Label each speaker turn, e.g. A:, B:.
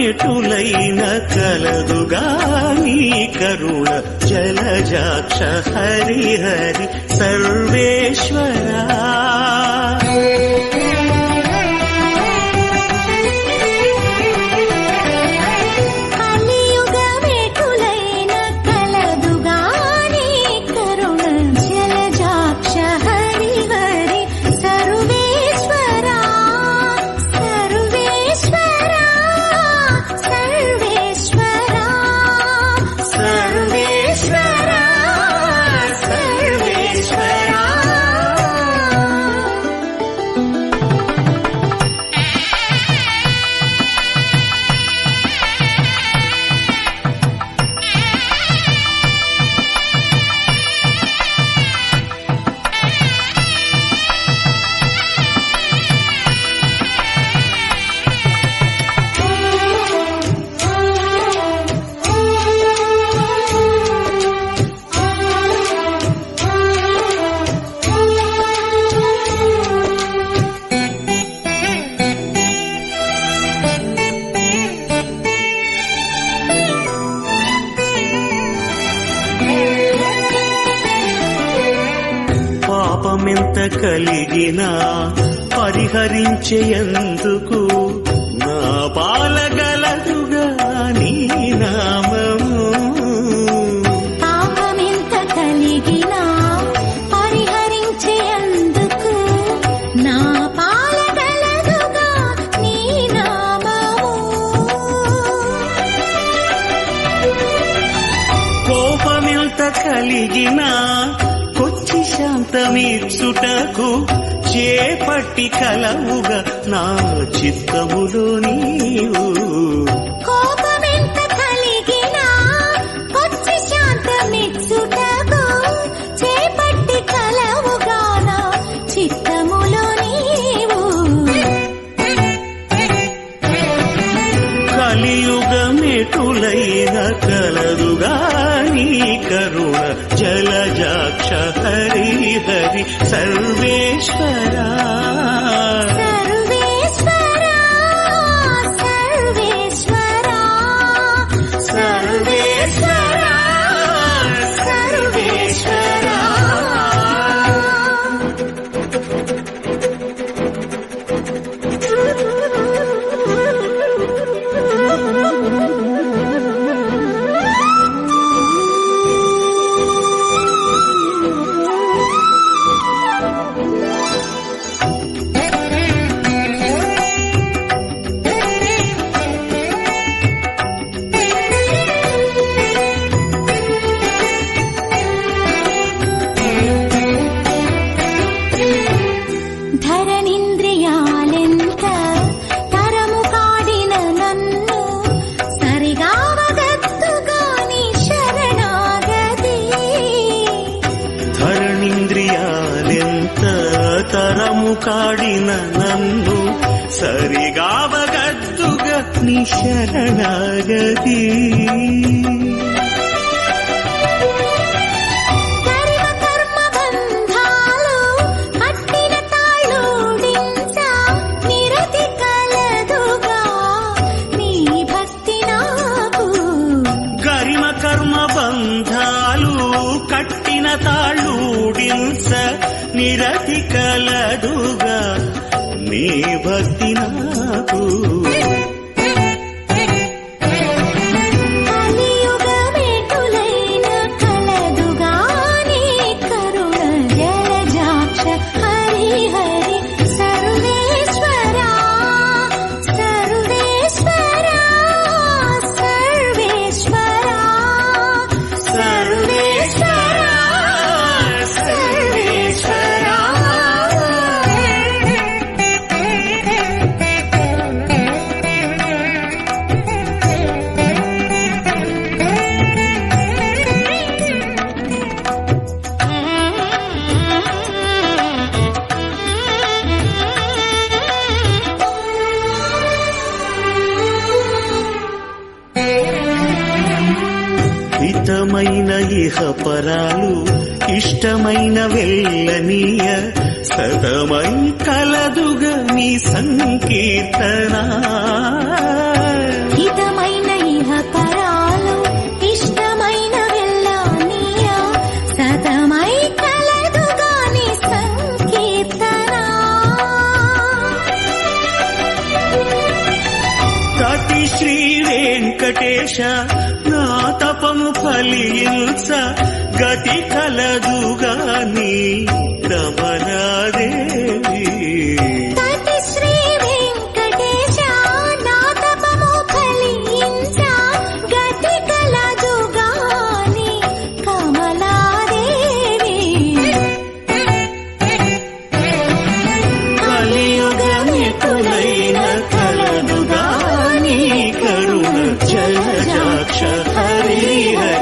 A: మెటులైన కలదుగా నీ కరుణ జలజాక్ష హరి హరి సర్వేశ్వరా. పాపమెంత కలిగినా పరిహరించేందుకు నా పాలగలదుగా నీ నామము.
B: పాపమెంత కలిగినా పరిహరించేందుకు నా పాలగలదుగా నీ నామము.
A: కోపమెంత కలిగినా కొచ్చి శాంతమీర్చుటకు చేపట్టి కలవుగా నా చిత్తములో నీవు.
B: కోపమెంత కలిగినా కొచ్చి శాంతమీర్చుటకు చేపట్టి కలవుగా నా చిత్తములో నీవు.
A: కలియుగమెటులైన కలదుగా నీ కరుణ జలజాక్ష హరి హరి సర్వేశ్వరా.
B: సర్వేశ్వరా సర్వేశ్వరా సర్వేశ్వరా సర్వేశ్వరా. ధరణింద్రియాలెంత తరము కాడిన నన్ను సరిగావగత్తుగా నీ శరణాగతి.
A: ధరణింద్రియాలెంత తరము కాడిన నన్ను సరిగావగద్దుగా నీ శరణాగతి. కట్టిన తాళూడించ నిరతి కలదుగా నీ భక్తి నాకు.
B: కలియుగమెటులైన కలదుగా నీ కరుణ జలజాక్ష హరి హరి సర్వేశ్వరా సర్వేశ్వరా సర్వేశ్వరా సర్వేశ్వరా సర్వేశ్వరా.
A: హితమైన ఇహపరాలు ఇష్టమైన వెళ్ళనీయ సతమై కలదుగా నీ సంకీర్తన. వెంకటేశ నా తపము ఫలించ గతి కలదుగాని రమణాదేవి
B: తటి శ్రీ వెంకటేశ నా తపము ఫలించ గతి కలదుగాని కమలాదేవి
A: కలియుగమికులైన కలదుగాని కరుణ జలజాక్ష హరి హరి